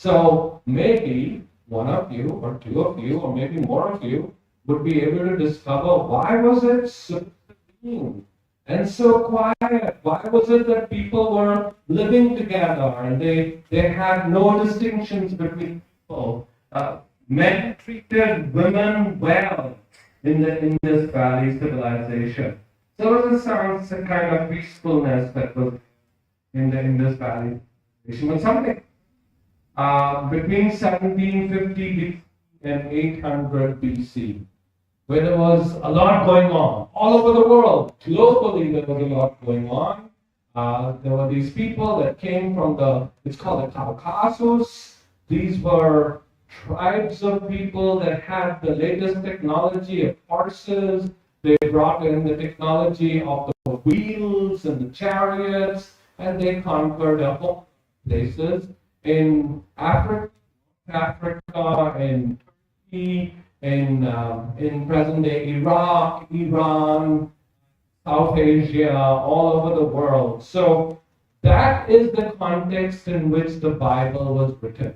So maybe one of you or two of you or maybe more of you would be able to discover why was it so clean and so quiet? Why was it that people were living together and they had no distinctions between people? Men treated women well in this valley civilization. So this sounds a kind of peacefulness that was in this valley civilization. But something between 1750 BC and 800 BC, where there was a lot going on all over the world. Globally, there was a lot going on. There were these people that came from it's called the Caucasus. These were tribes of people that had the latest technology of horses. They brought in the technology of the wheels and the chariots, and they conquered a whole places in Africa, in Turkey, in present-day Iraq, Iran, South Asia, all over the world. So that is the context in which the Bible was written.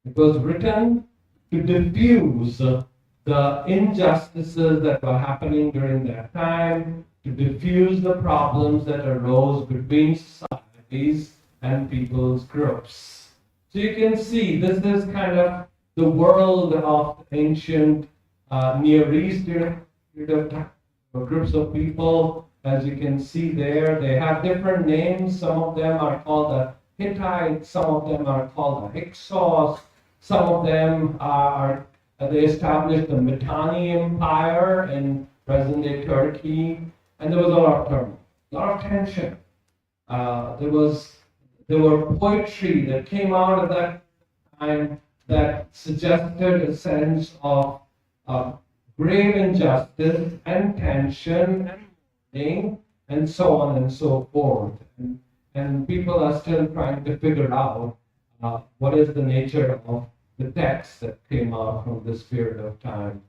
It was written to diffuse the injustices that were happening during that time, to diffuse the problems that arose between societies and people's groups. So you can see this is kind of the world of ancient Near East period of time. Groups of people, as you can see there, they have different names. Some of them are called the Hittites, some of them are called the Hyksos, some of them are, they established the Mitanni Empire in present-day Turkey, and there was a lot of turmoil, a lot of tension. There were poetry that came out at that time that suggested a sense of grave injustice and tension and mourning and so on and so forth. And people are still trying to figure out what is the nature of the text that came out from this period of time.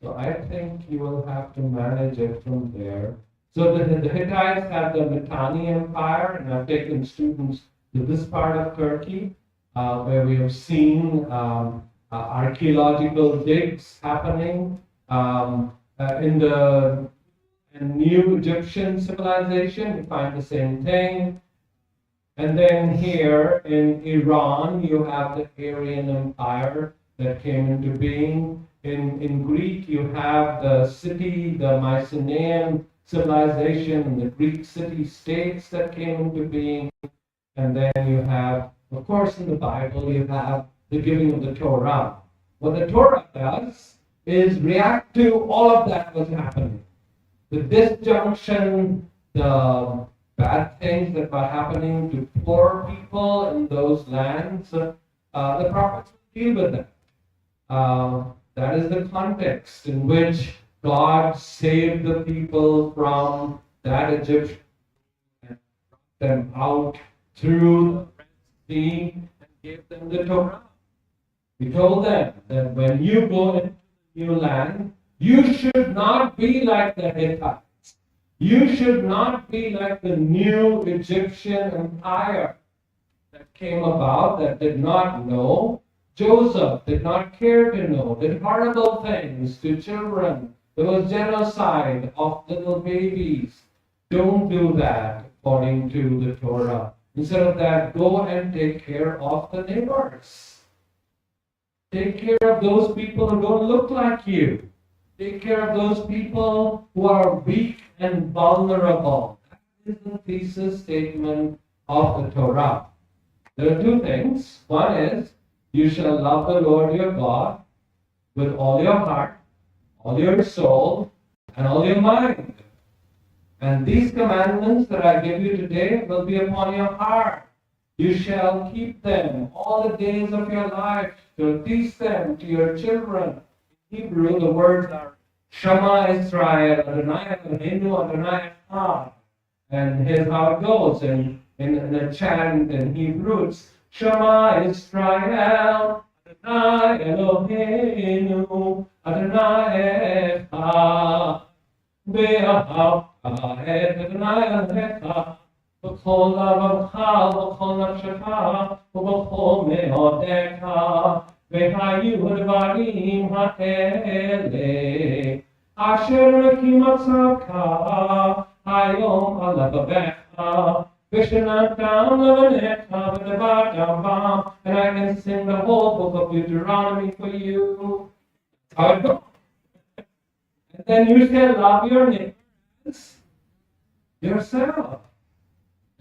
So I think you will have to manage it from there. So the Hittites had the Mitanni Empire, and I've taken students to this part of Turkey, where we have seen archaeological digs happening in the New Egyptian civilization. You find the same thing. And then here in Iran, you have the Aryan Empire that came into being. In Greek, you have the city, the Mycenaean civilization, and the Greek city-states that came into being. And then you have, of course, in the Bible, you have the giving of the Torah. What the Torah does is react to all of that was happening. The disjunction, the bad things that were happening to poor people in those lands, the prophets deal with that. That is the context in which God saved the people from that Egyptian and brought them out through the Red Sea and gave them the Torah. He told them that when you go into the new land, you should not be like the Hittites. You should not be like the new Egyptian empire that came about that did not know. Joseph did not care to know, did horrible things to children. There was genocide of little babies. Don't do that according to the Torah. Instead of that, go and take care of the neighbors. Take care of those people who don't look like you. Take care of those people who are weak and vulnerable. That is the thesis statement of the Torah. There are two things. One is, you shall love the Lord your God with all your heart, all your soul, and all your mind. And these commandments that I give you today will be upon your heart. You shall keep them all the days of your life. You'll teach them to your children. In Hebrew, the words are Shema Israel, Adonai Eloheinu, Adonai Echad. And here's how it goes in a chant in Hebrew. It's Shema Israel, Adonai Eloheinu, Adonai Echad. Be'ahavta et Adonai Elohecha בכל לבבך ובכל נפשך ובכל מאודיך, והיו הדברים האלה אשר כי מצאך היום על לבבך, ושנתם לבניך ודברתם בם. And I can sing the whole book of Deuteronomy for you. How it goes. And then you say, love your neighbors yourself.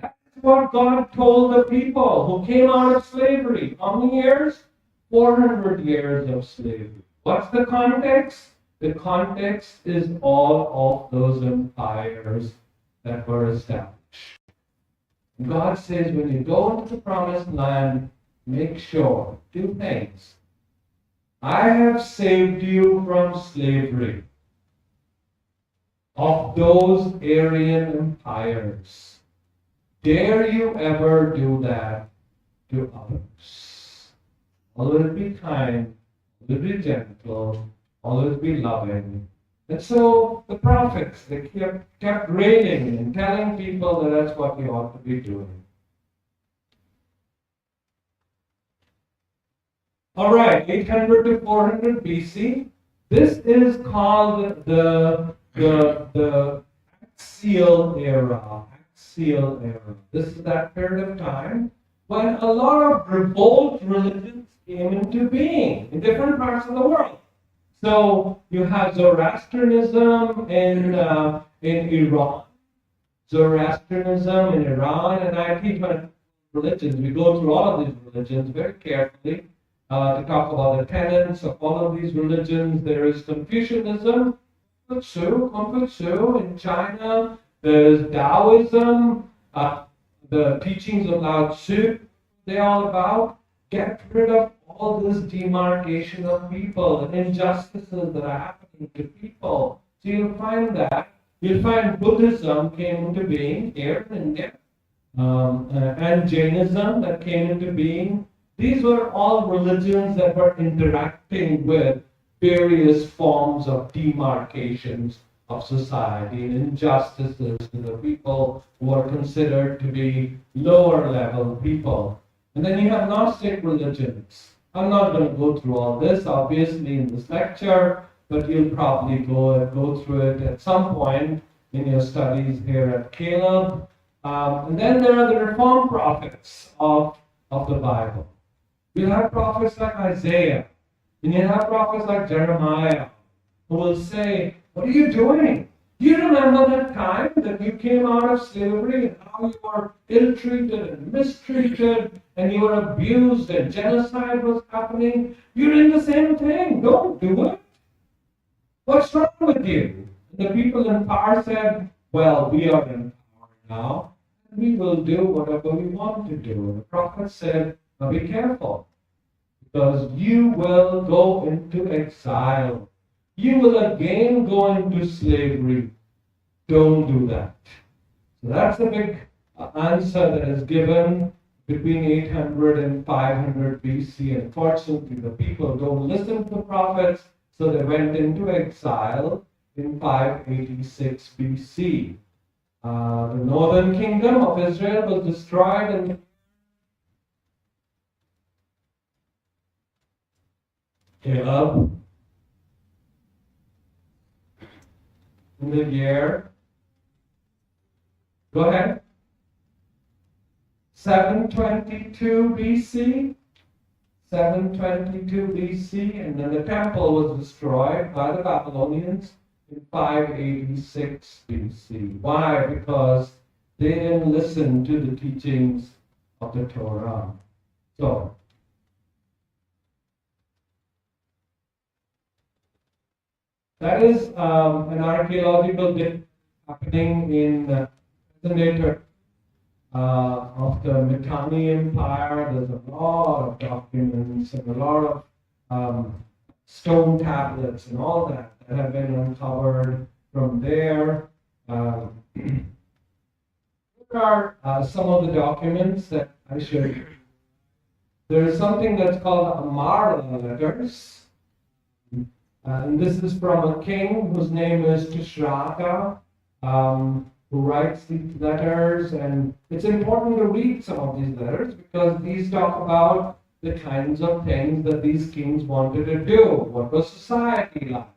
That's what God told the people who came out of slavery. How many years? 400 years of slavery. What's the context? The context is all of those empires that were established. God says when you go into the promised land, make sure, two things. I have saved you from slavery of those Aryan empires. Dare you ever do that to others? Always be kind, always be gentle, always be loving. And so the prophets, they kept railing and telling people that that's what you ought to be doing. All right, 800 to 400 BC. This is called the axial era. Axial era. This is that period of time when a lot of revolt religions came into being in different parts of the world. So you have Zoroastrianism in Iran, Zoroastrianism in Iran, and I teach my religions. We go through all of these religions very carefully to talk about the tenets of all of these religions. There is Confucianism, Confucius in China. There's Taoism, the teachings of Lao Tzu. They're all about get rid of all this demarcation of people and injustices that are happening to people. So you'll find that. You'll find Buddhism came into being here in India, and Jainism that came into being. These were all religions that were interacting with various forms of demarcations of society and injustices to the people who are considered to be lower level people. And then you have Gnostic religions. I'm not going to go through all this, obviously, in this lecture, but you'll probably go through it at some point in your studies here at Caleb. And then there are the Reformed prophets of the Bible. You have prophets like Isaiah, and you have prophets like Jeremiah, who will say, what are you doing? Do you remember that time that you came out of slavery and how you were ill-treated and mistreated and you were abused and genocide was happening? You're doing the same thing. Don't do it. What's wrong with you? And the people in power said, well, we are in power now, and we will do whatever we want to do. And the prophet said, now be careful, because you will go into exile. You will again go into slavery. Don't do that. So that's the big answer that is given between 800 and 500 BC. Unfortunately, the people don't listen to the prophets, so they went into exile in 586 BC. The northern kingdom of Israel was destroyed in Caleb in the year, go ahead, 722 BC, 722 BC, and then the temple was destroyed by the Babylonians in 586 BC. Why? Because they didn't listen to the teachings of the Torah. So, that is an archaeological dip happening in the present of the Mitanni Empire. There's a lot of documents and a lot of stone tablets and all that have been uncovered from there. Here are some of the documents that I showed you. There is something that's called Amara letters. And this is from a king whose name is Tishraka, who who writes these letters, and it's important to read some of these letters because these talk about the kinds of things that these kings wanted to do. What was society like?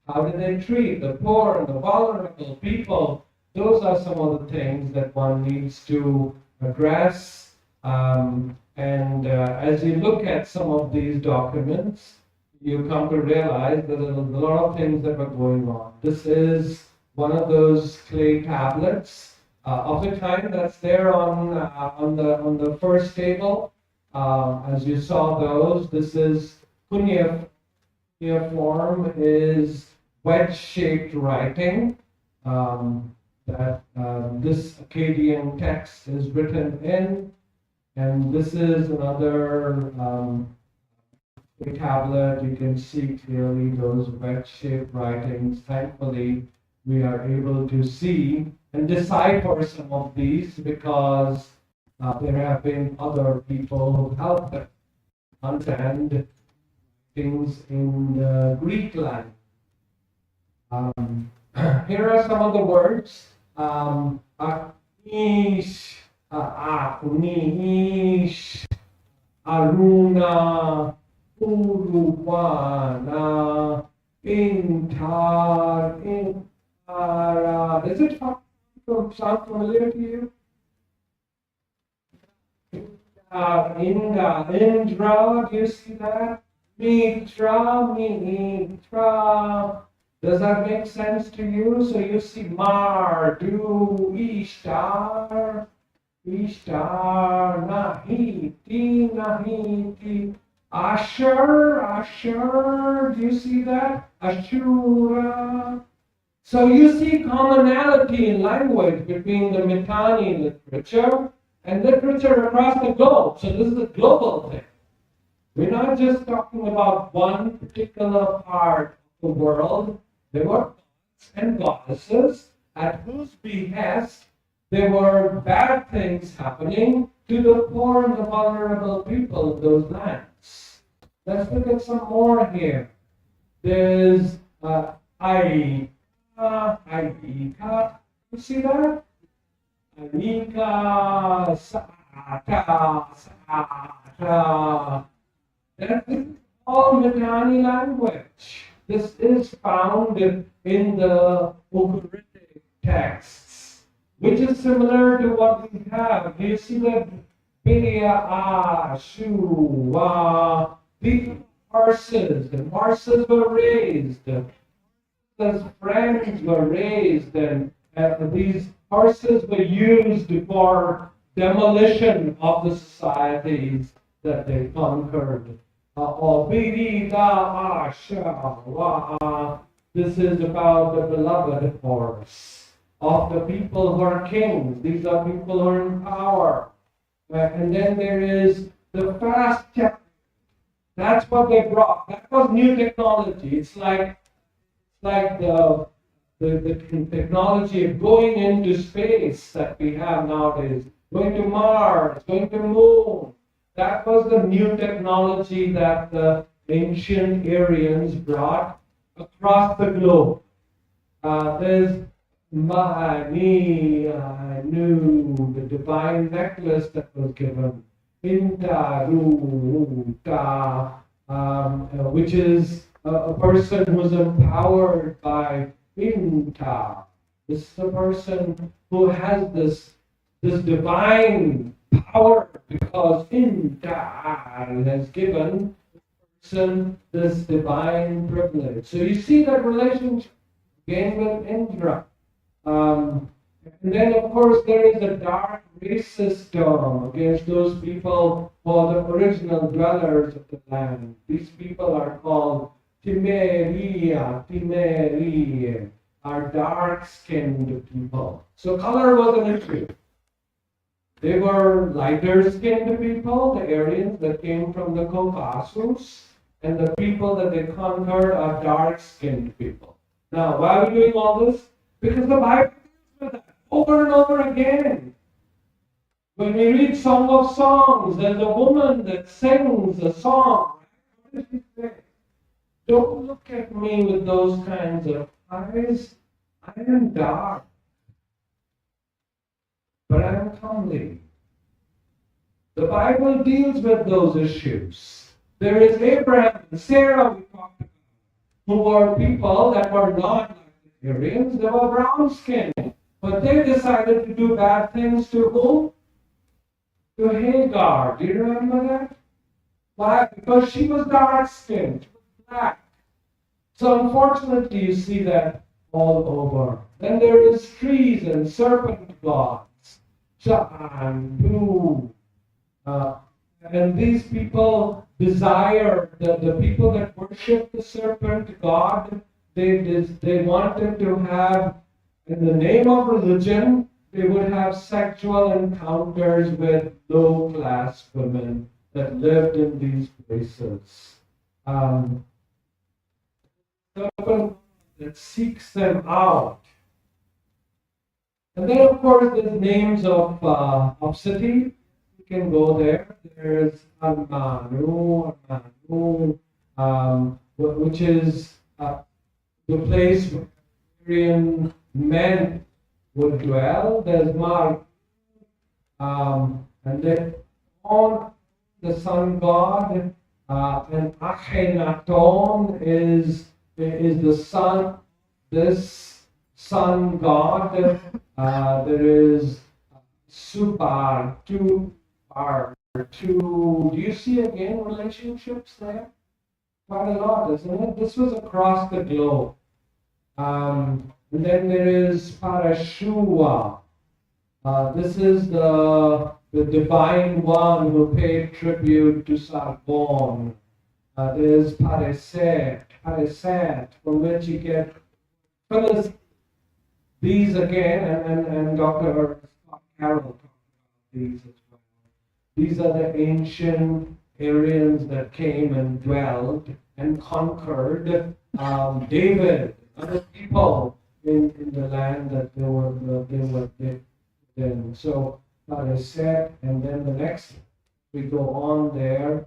How did they treat the poor and the vulnerable people? Those are some of the things that one needs to address. As you look at some of these documents, you come to realize that there's a lot of things that were going on. This is one of those clay tablets of the kind that's there on the first table. As you saw those, this is cuneiform is wedge-shaped writing that this Akkadian text is written in, and this is another tablet. You can see clearly those wedge-shaped writings. Thankfully, we are able to see and decipher some of these because there have been other people who helped us understand things in the Greek language. Here are some of the words. Anish, Akunish, Aruna, Uruwana, Intar, Intara. Does it sound familiar to you? Indra, do you see that? Mitra. Does that make sense to you? So you see Mar, Du, Ishtar, Nahiti, Ashur, do you see that? Ashura. So you see commonality in language between the Mitanni literature and literature across the globe. So this is a global thing. We're not just talking about one particular part of the world. There were gods and goddesses at whose behest there were bad things happening to the poor and the vulnerable people of those lands. Let's look at some more here. There's Aika. You see that? Aika, Sata. That is all Mitanni language. This is found in the Ugaritic texts, which is similar to what we have. Do you see the Bidia, Shu, these horses, and horses were raised, as friends were raised, and these horses were used for demolition of the societies that they conquered. This is about the beloved horse of the people who are kings. These are people who are in power. And then there is the fast chariot. That's what they brought. That was new technology. It's like the technology of going into space that we have nowadays. Going to Mars, going to Moon. That was the new technology that the ancient Aryans brought across the globe. There's Mahani, the divine necklace that was given. Intaruta, which is a person who's empowered by Inta. This is a person who has this divine power because Inta has given the person this divine privilege. So you see that relationship again with Indra. And then, of course, there is a dark racist term against those people who are the original dwellers of the land. These people are called Timeria, are dark-skinned people. So color was an issue. They were lighter-skinned people, the Aryans that came from the Caucasus, and the people that they conquered are dark-skinned people. Now, why are we doing all this? Because the Bible deals with that over and over again. When we read Song of Songs, there's a woman that sings a song. What does she say? Don't look at me with those kinds of eyes. I am dark. but I'm comely. The Bible deals with those issues. There is Abraham and Sarah we talked about, who were people that were not like the Syrians. They were brown skinned. But they decided to do bad things to whom? To Hagar. Do you remember that? Why? Because she was dark skinned, black. So unfortunately you see that all over. Then there is trees and serpent gods. Chan, Pooh. And these people desire, the people that worship the serpent god, they wanted to have, in the name of religion, they would have sexual encounters with low-class women that lived in these places. Serpent that seeks them out. And then, of course, there's names of cities. Can go there. There's Almanu, which is the place where Syrian men would dwell. There's Mar, and then on the sun god, and Akhenaton is the sun. This sun god. There is Subar, do you see again relationships there? Quite a lot, isn't it? This was across the globe. And then there is Parashua. This is the divine one who paid tribute to Sargon. There is Pareset, from which you get Phyllis. These again, and Dr. Carroll talked about these as well. These are the ancient Aryans that came and dwelled and conquered David, other people in the land that they were in. So that is said, and then the next we go on there.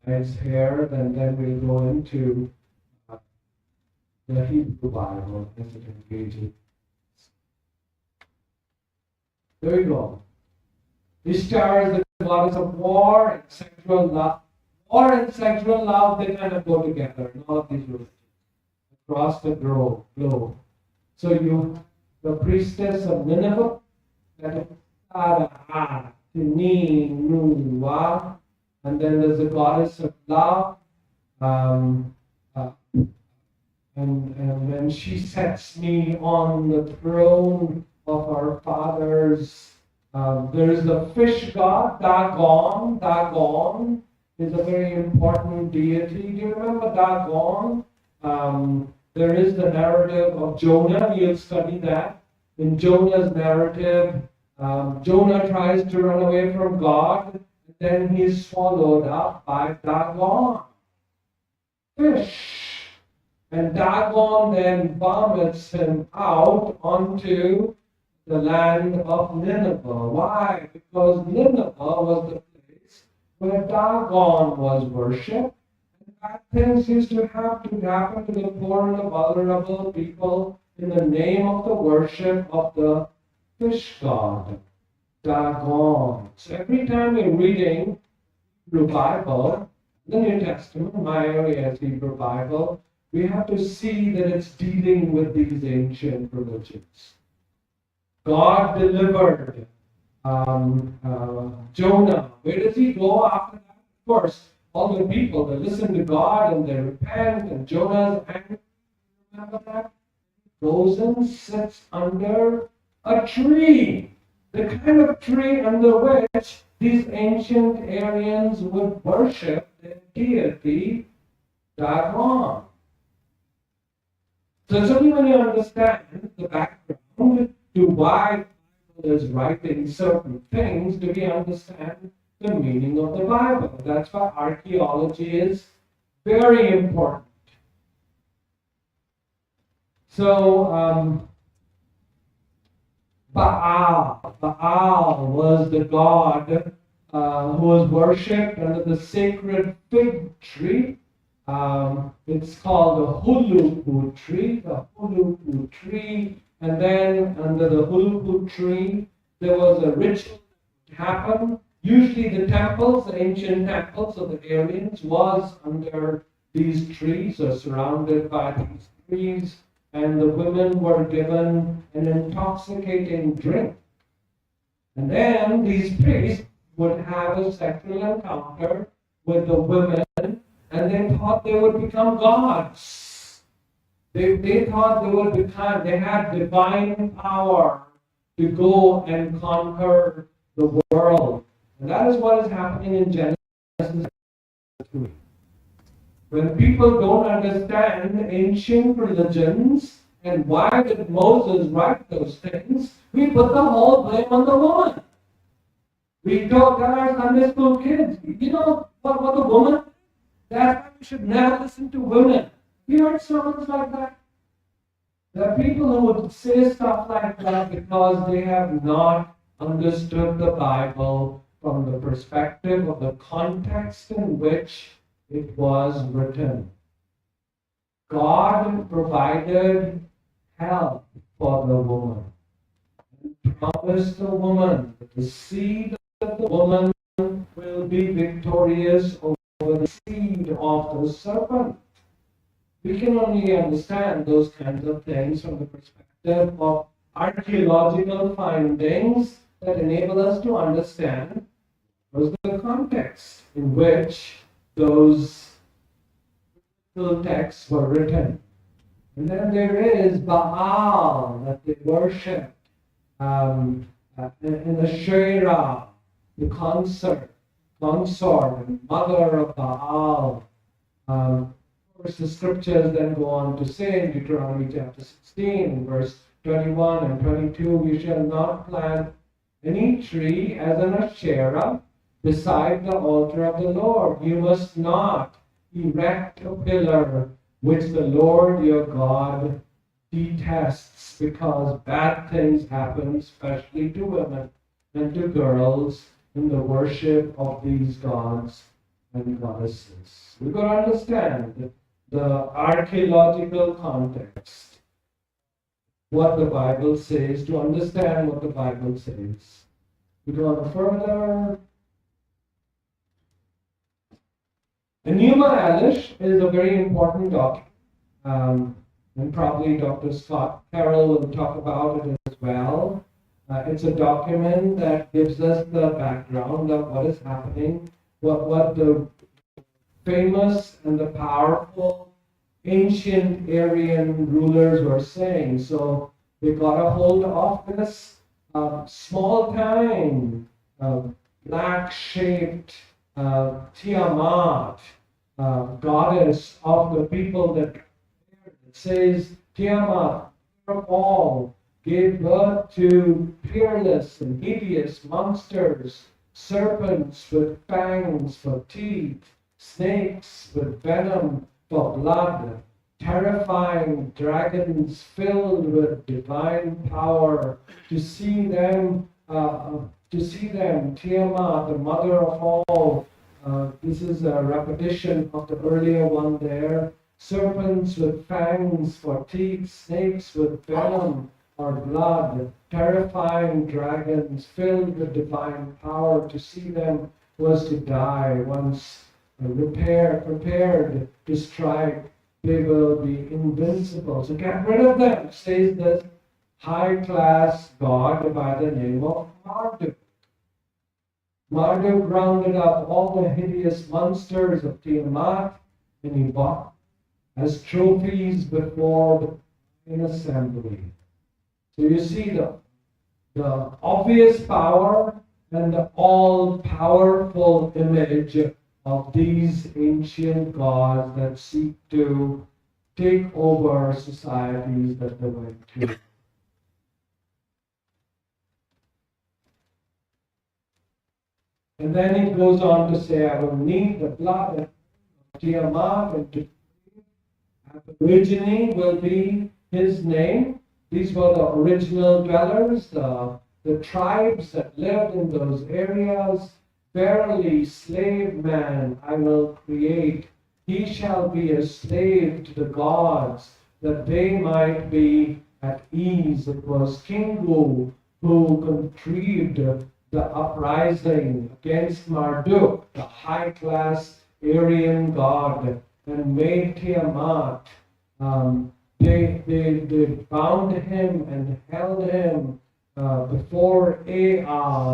It's here, and then we go into the Hebrew Bible as it engages. There we go. Ishtar is the goddess of war and sexual love. War and sexual love, they kind of go together in all of these religions across the globe. So you, the priestess of Nineveh, that is Sarah, Nuwa, and then there's the goddess of love, and then she sets me on the throne of our fathers. There is the fish god, Dagon. Dagon is a very important deity. Do you remember Dagon? There is the narrative of Jonah. You'll study that. In Jonah's narrative, Jonah tries to run away from God, and then he's swallowed up by Dagon, fish. And Dagon then vomits him out onto the land of Nineveh. Why? Because Nineveh was the place where Dagon was worshipped. And bad things used to have to happen to the poor and the vulnerable people in the name of the worship of the fish god, Dagon. So every time we're reading Hebrew Bible, the New Testament, my area is Hebrew Bible, we have to see that it's dealing with these ancient religions. God delivered Jonah. Where does he go after that? Of course, all the people, they listen to God and they repent, and Jonah's angry. Remember that? Goes and sits under a tree. The kind of tree under which these ancient Aryans would worship their deity, Dagon. So it's only when you understand the background to why the Bible is writing certain things do we understand the meaning of the Bible. That's why archaeology is very important. So, Baal was the god who was worshipped under the sacred fig tree. It's called the Hulupu tree. The Hulupu tree And then under the Ulupu tree, there was a ritual that happened. Usually the temples, the ancient temples of the Aryans, was under these trees or surrounded by these trees, and the women were given an intoxicating drink. And then these priests would have a sexual encounter with the women, and they thought they would become gods. They thought they had divine power to go and conquer the world. And that is what is happening in Genesis 2. When people don't understand ancient religions and why did Moses write those things, we put the whole blame on the woman. We tell our Sunday school kids, you know what the woman? That's why we should never listen to women. You heard sermons like that? There are people who would say stuff like that because they have not understood the Bible from the perspective of the context in which it was written. God provided help for the woman and promised the woman that the seed of the woman will be victorious over the seed of the serpent. We can only understand those kinds of things from the perspective of archaeological findings that enable us to understand was the context in which those little texts were written. And then there is Baal that they worship, in the Asherah, the consort and mother of Baal. Of course, the scriptures then go on to say in Deuteronomy chapter 16, verse 21 and 22, we shall not plant any tree as an Asherah beside the altar of the Lord. You must not erect a pillar which the Lord your God detests, because bad things happen, especially to women and to girls, in the worship of these gods and goddesses. We've got to understand the archaeological context, what the Bible says, to understand what the Bible says. We go on further. Enuma Elish is a very important document, and probably Dr. Scott Carroll will talk about it as well. It's a document that gives us the background of what is happening, what the famous and the powerful ancient Aryan rulers were saying. So they got a hold of this small time, black-shaped Tiamat, goddess of the people that it says Tiamat, of all, gave birth to peerless and hideous monsters, serpents with fangs for teeth, snakes with venom for blood, terrifying dragons filled with divine power. To see them, Tiamat, the mother of all. This is a repetition of the earlier one there. Serpents with fangs for teeth, snakes with venom or blood, terrifying dragons filled with divine power. To see them was to die. Once prepared to strike, they will be invincible. So get rid of them, says this high-class god by the name of Marduk. Marduk rounded up all the hideous monsters of Tiamat, and he brought as trophies before the assembly. So you see the obvious power and the all-powerful image of these ancient gods that seek to take over societies that they went to. And then it goes on to say, I will need the blood of Tiamat, and Aborigine will be his name. These were the original dwellers, the tribes that lived in those areas. Verily, slave man I will create. He shall be a slave to the gods, that they might be at ease. It was Kingu who contrived the uprising against Marduk, the high-class Aryan god, and made Tiamat. They bound him and held him before Ea.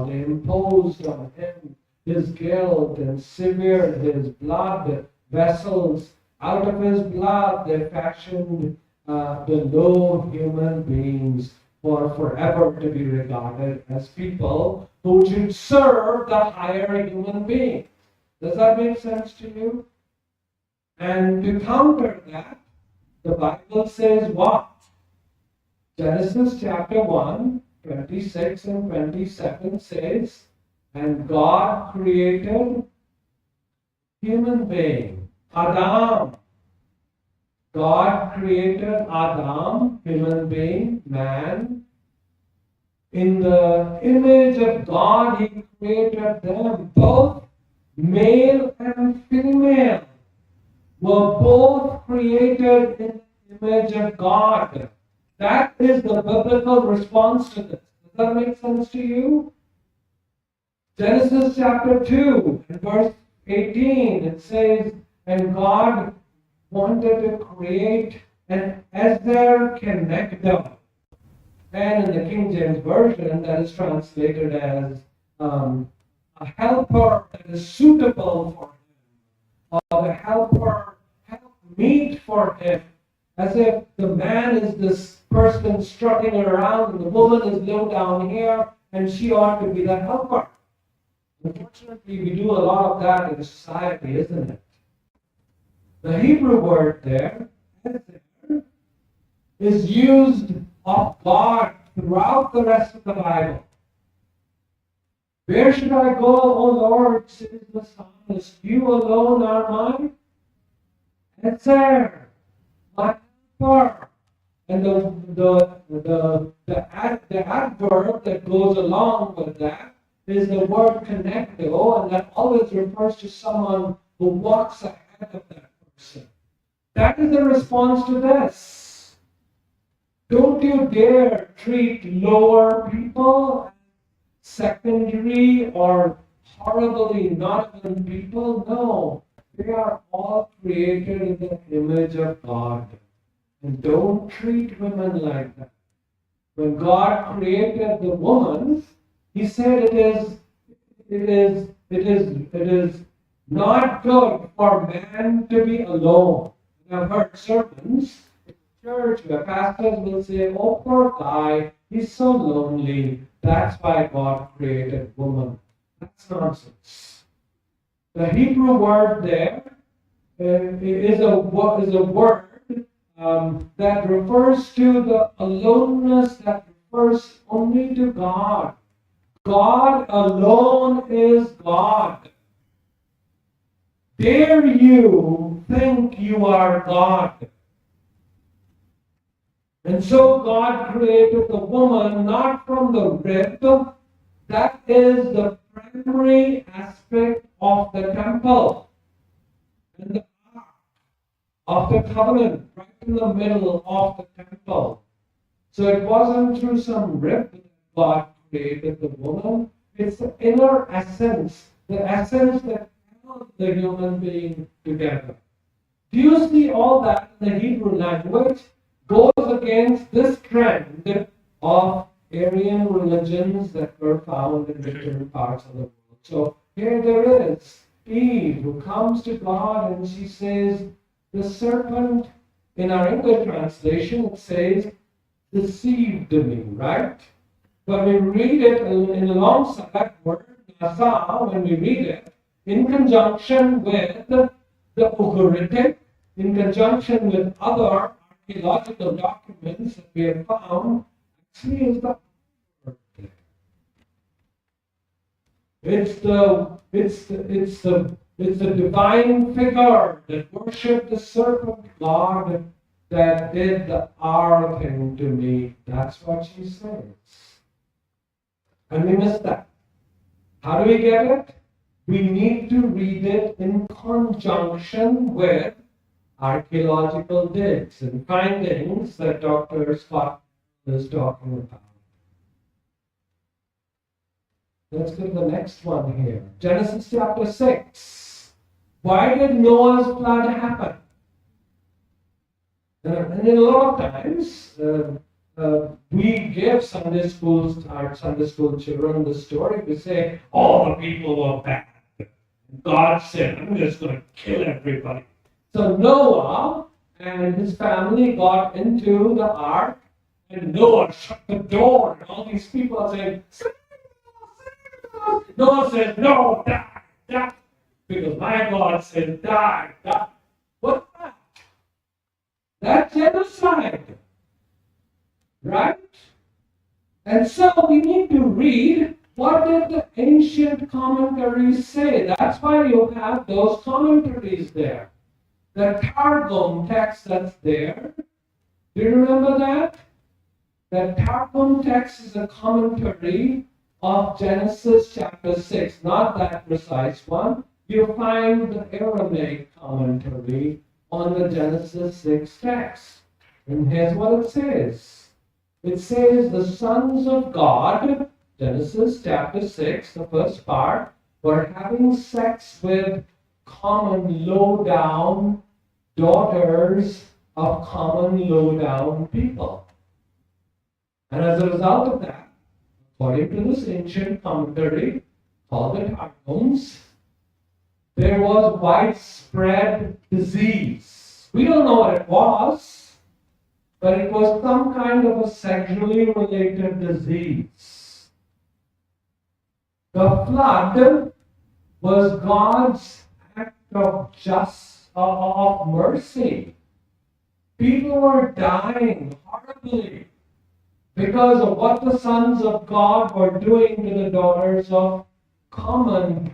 They imposed on him his guilt and severed his blood vessels. Out of his blood they fashioned the low human beings for forever to be regarded as people who should serve the higher human beings. Does that make sense to you? And to counter that, the Bible says what? Genesis chapter 1, 26 and 27 says, and God created human being, Adam. God created Adam, human being, man. In the image of God, He created them, both male and female were both created in the image of God. That is the biblical response to this. Does that make sense to you? Genesis chapter 2 and verse 18, it says, and God wanted to create an Ezer Kenegdo. And in the King James Version, that is translated as a helper that is suitable for him, or the helper, help meet for him, as if the man is this person strutting around and the woman is low down here and she ought to be the helper. Unfortunately, we do a lot of that in society, isn't it? The Hebrew word there is used of God throughout the rest of the Bible. Where should I go, O Lord, says the psalmist? You alone are mine. It's there, my helper. And the adverb that goes along with that is the word connecto, and that always refers to someone who walks ahead of that person. That is the response to this. Don't you dare treat lower people secondary or horribly not even people. No, they are all created in the image of God. And don't treat women like that. When God created the woman, He said it is not good for man to be alone. And I've heard sermons in church where pastors will say, oh, poor guy, he's so lonely. That's why God created woman. That's nonsense. The Hebrew word there is a word that refers to the aloneness that refers only to God. God alone is God. Dare you think you are God? And so God created the woman not from the rib. That is the primary aspect of the temple. And the ark of the covenant, right in the middle of the temple. So it wasn't through some rib that God created the woman. It's the inner essence, the essence that held the human being together. Do you see all that in the Hebrew language goes against this trend of Aryan religions that were found in different parts of the world? So here there is Eve who comes to God and she says, the serpent, in our English translation, it says, deceived me, right? When we read it in alongside that word, nasa, when we read it, in conjunction with the Ugaritic, in conjunction with other archaeological documents that we have found, actually is the word. It's the divine figure that worshipped the serpent God that did the R thing to me. That's what she says. And we miss that. How do we get it? We need to read it in conjunction with archaeological digs and findings that Dr. Scott is talking about. Let's go to the next one here. Genesis chapter 6. Why did Noah's flood happen? And a lot of times, we give Sunday schools, our Sunday school children the story. We say, all the people were bad. God said, I'm just going to kill everybody. So Noah and his family got into the ark, and Noah shut the door, and all these people are saying, save us. Noah said, no, die, die. Because my God said, die, die. What's that? That's genocide. Right? And so we need to read what did the ancient commentaries say. That's why you have those commentaries there. The Targum text that's there. Do you remember that? The Targum text is a commentary of Genesis chapter 6, not that precise one. You find the Aramaic commentary on the Genesis 6 text. And here's what it says. It says the sons of God, Genesis chapter 6, the first part, were having sex with common low-down daughters of common low-down people. And as a result of that, according to this ancient commentary called the Targums, there was widespread disease. We don't know what it was, but it was some kind of a sexually related disease. The flood was God's act of of mercy. People were dying horribly because of what the sons of God were doing to the daughters of common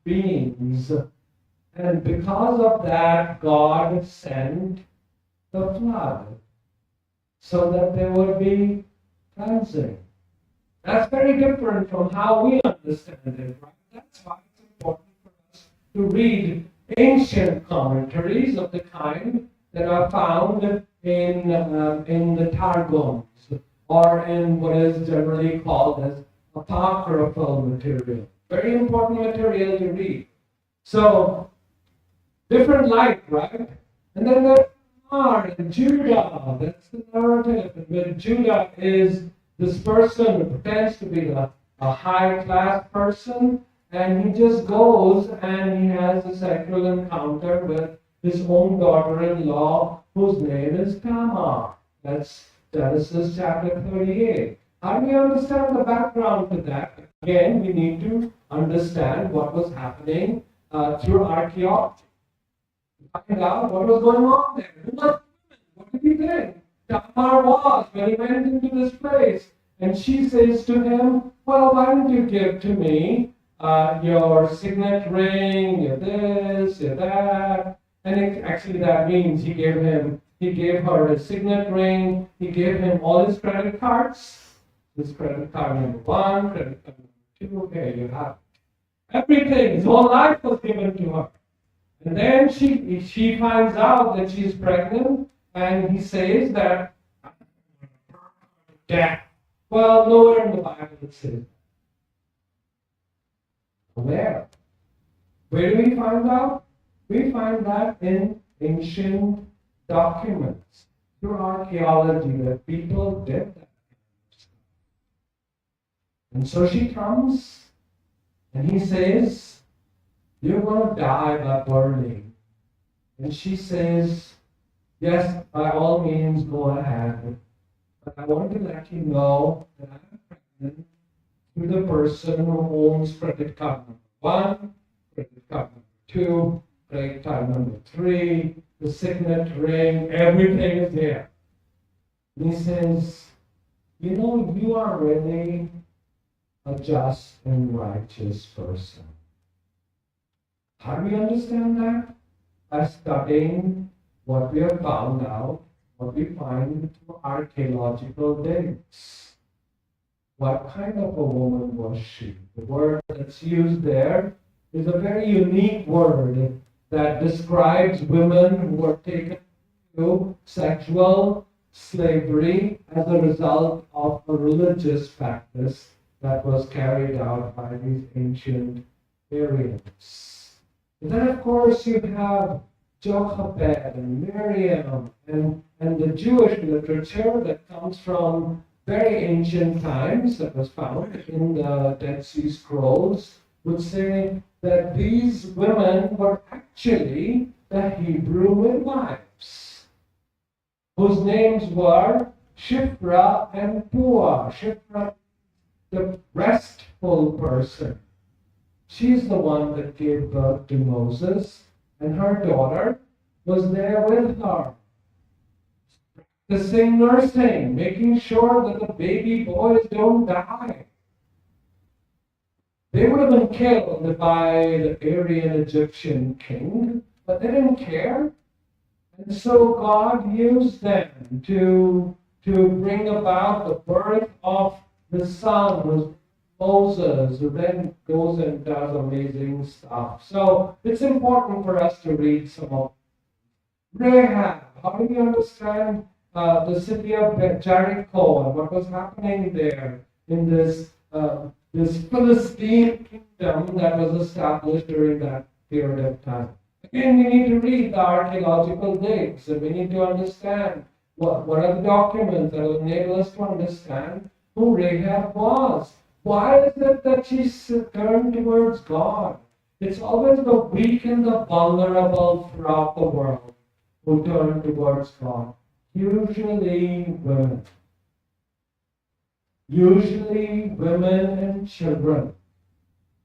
beings. And because of that, God sent the flood so that there would be cleansing. That's very different from how we understand it, right? That's why it's important for us to read ancient commentaries of the kind that are found in the Targums, or in what is generally called as apocryphal material. Very important material to read. So, different light, right? And then there are Judah. That's the narrative. And when Judah is this person who pretends to be a high-class person, and he just goes and he has a sexual encounter with his own daughter-in-law, whose name is Tamar. That's Genesis chapter 38. How do we understand the background to that? Again, we need to understand what was happening through archaeology. Find out what was going on there. Who was the woman? What did he think Tamar was when he went into this place? And she says to him, well, why don't you give to me your signet ring, your this, your that. And actually that means he gave her a signet ring, he gave him all his credit cards. His credit card number 1, credit card number 2, okay, you have it. Everything, his whole life was given to her. And then she finds out that she's pregnant, and he says that, death. Well, nowhere in the Bible it says that. Where? Where do we find out? We find that in ancient documents, through archaeology, that people did that. And so she comes, and he says, you're going to die by burning. And she says, yes, by all means, go ahead. But I want to let you know that I'm pregnant to the person who owns credit card number 1, credit card number 2, credit card number 3, the signet ring, everything is there. And he says, you know, you are really a just and righteous person. How do we understand that? By studying what we have found out, what we find through archaeological dates. What kind of a woman was she? The word that's used there is a very unique word that describes women who were taken to sexual slavery as a result of a religious practice that was carried out by these ancient Aryans. And then, of course, you have Jochebed and Miriam and the Jewish literature that comes from very ancient times that was found in the Dead Sea Scrolls would say that these women were actually the Hebrew midwives, whose names were Shiphrah and Puah. Shiphrah, the restful person. She's the one that gave birth to Moses, and her daughter was there with her. The same nursing, making sure that the baby boys don't die. They would have been killed by the Aryan Egyptian king, but they didn't care. And so God used them to bring about the birth of the son, Moses, who then goes and does amazing stuff. So it's important for us to read some of Rahab. How do we understand the city of Jericho and what was happening there in this Philistine kingdom that was established during that period of time? Again, we need to read the archaeological digs, and we need to understand what are the documents that will enable us to understand who Rahab was. Why is it that she turned towards God? It's always the weak and the vulnerable throughout the world who turn towards God. Usually women. Usually women and children.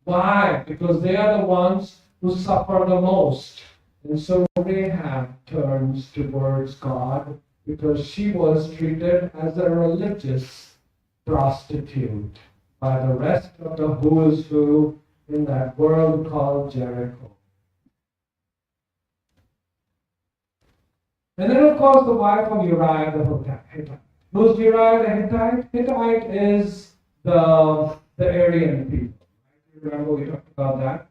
Why? Because they are the ones who suffer the most. And so Rahab turns towards God because she was treated as a religious prostitute by the rest of the who is who in that world called Jericho. And then, of course, the wife of Uriah the Hittite. Who's Uriah the Hittite? Hittite is the Aryan people. Remember we talked about that?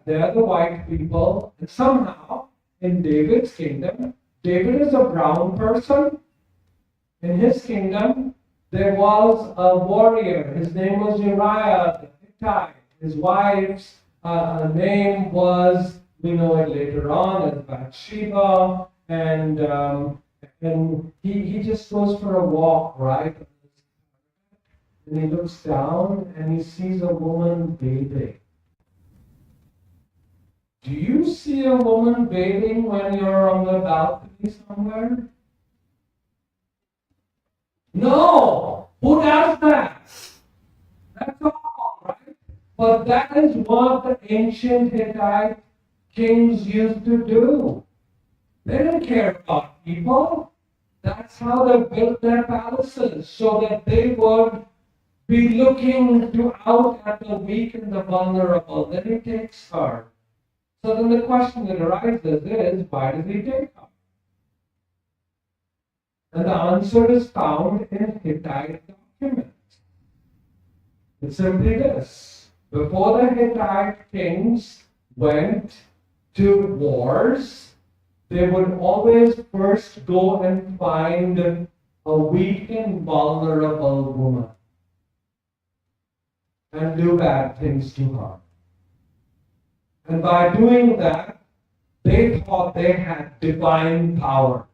They're the white people. And somehow, in David's kingdom, David is a brown person. In his kingdom, there was a warrior. His name was Uriah the Hittite. His wife's name was, we know it later on, as Bathsheba. And he just goes for a walk, right? And he looks down and he sees a woman bathing. Do you see a woman bathing when you're on the balcony somewhere? No! Who does that? That's all, right? But that is what the ancient Hittite kings used to do. They didn't care about people. That's how they built their palaces, so that they would be looking out at the weak and the vulnerable. Then he takes her. So then the question that arises is, why does he take her? And the answer is found in Hittite documents. It's simply this. Before the Hittite kings went to wars, they would always first go and find a weak and vulnerable woman and do bad things to her. And by doing that, they thought they had divine power.